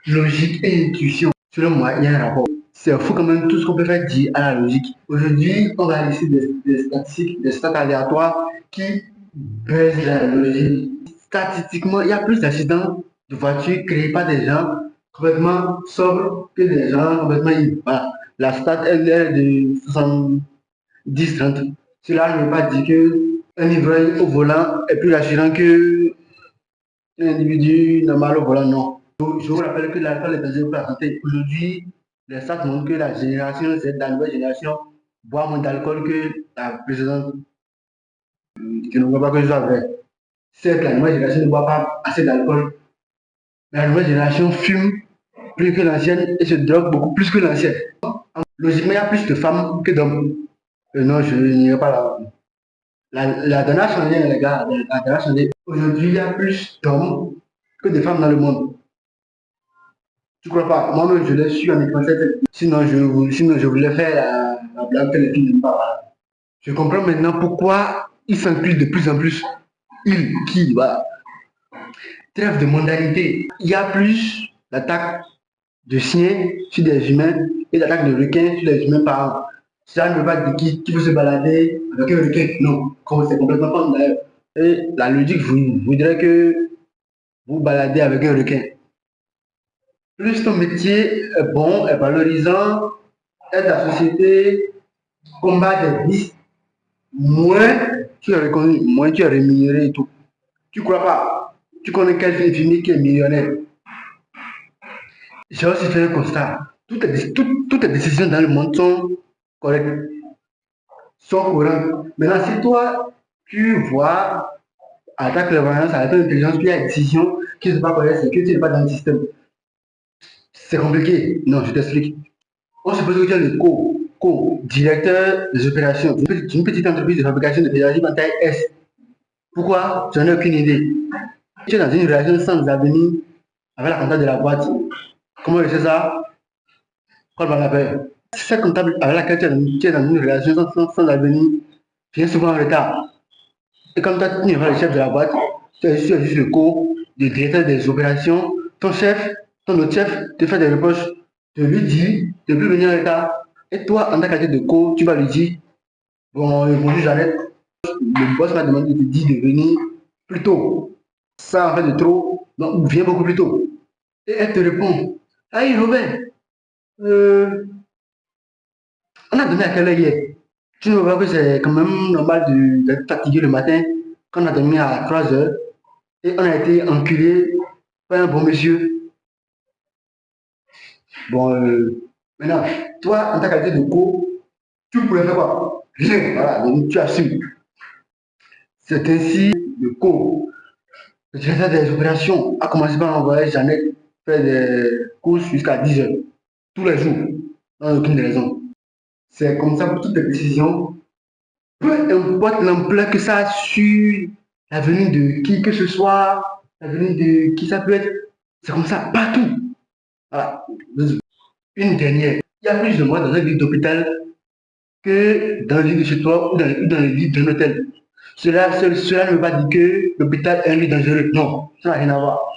logique et intuition. Selon moi, il y a un rapport. C'est fou quand même tout ce qu'on peut faire dire à la logique. Aujourd'hui, on va laisser des statistiques, des stats aléatoires qui baissent la logique. Statistiquement, il y a plus d'accidents de voitures créés par des gens complètement sobres que des gens complètement ivres. Voilà. La stat, elle est de 70-30. Cela ne veut pas dire qu'un ivrogne au volant est plus rassurant qu'un individu normal au volant, non. Je vous rappelle que l'alcool est dangereux pour la santé. Aujourd'hui, les stats montrent que la génération, c'est la nouvelle génération, boit moins d'alcool que la précédente. Je ne vois pas que ce soit vrai. Certes, la nouvelle génération ne boit pas assez d'alcool, mais la nouvelle génération fume plus que l'ancienne et se drogue beaucoup plus que l'ancienne. Logiquement, il y a plus de femmes que d'hommes. Non, je n'irai pas là. La donne a changé, les gars. La donne a changé. Aujourd'hui, il y a plus d'hommes que de femmes dans le monde. Tu crois pas? Moi-même, je l'ai su en écoutant cette. Sinon, je voulais faire la blague que les filles n'aiment pas. Je comprends maintenant pourquoi ils s'incluent de plus en plus. Ils, qui, voilà. Trêve de mondanité. Il y a plus d'attaques de chiens sur des humains et d'attaques de requins sur des humains par an. Ça ne veut pas dire qui veut se balader avec un requin. Non, c'est complètement pas d'ailleurs. Et la logique voudrait que vous baladez avec un requin. Plus ton métier est bon, est valorisant, aide la société, combat des vices, moins tu es reconnu, moins tu es rémunéré et tout. Tu crois pas? Tu connais quel infirmier qui est millionnaire? J'ai aussi fait un constat. Toutes les décisions dans le monde sont correctes, sont courantes. Maintenant, si toi, tu vois à ta clairvoyance, à ton intelligence, qu'il y a une décision qui ne sont pas correcte, c'est que tu n'es pas dans le système. C'est compliqué. Non, je t'explique. On suppose que tu es le co-directeur des opérations d'une petite entreprise de fabrication de pédagogie en taille S. Pourquoi? Je n'en ai aucune idée. Tu es dans une relation sans avenir avec la comptable de la boîte. Comment je sais ça? Quand on l'appelle. Cette comptable avec laquelle tu es dans une relation sans avenir vient souvent en retard. Et comme toi, tu n'es pas le chef de la boîte, tu es juste le co-directeur des opérations. Ton chef, ton autre chef te fait des reproches, te lui dit de ne plus venir en retard. Et toi, en tant qu'agent de co, tu vas lui dire, bon, bonjour, j'arrête. Le boss m'a demandé de te dire de venir plus tôt. Ça en fait de trop, donc viens beaucoup plus tôt. Et elle te répond, hey Robert, on a donné à quelle heure hier? Tu ne vois pas que c'est quand même normal d'être fatigué le matin quand on a dormi à 3 heures et on a été enculé par un bon monsieur. Bon, maintenant, toi, en tant qu'agent de co, tu pourrais faire quoi? Rien, voilà, donc tu assumes. C'est ainsi le co, le directeur des opérations, a commencé par envoyer Jeannette faire des courses jusqu'à 10 heures, tous les jours, sans aucune raison. C'est comme ça pour toutes les décisions, peu importe l'ampleur que ça a sur l'avenir de qui que ce soit, l'avenir de qui ça peut être, c'est comme ça partout. Voilà. Une dernière, il y a plus de morts dans un lit d'hôpital que dans le lit de chez toi ou dans le lit d'un hôtel. Cela ne veut pas dire que l'hôpital est un lieu dangereux. Non, ça n'a rien à voir.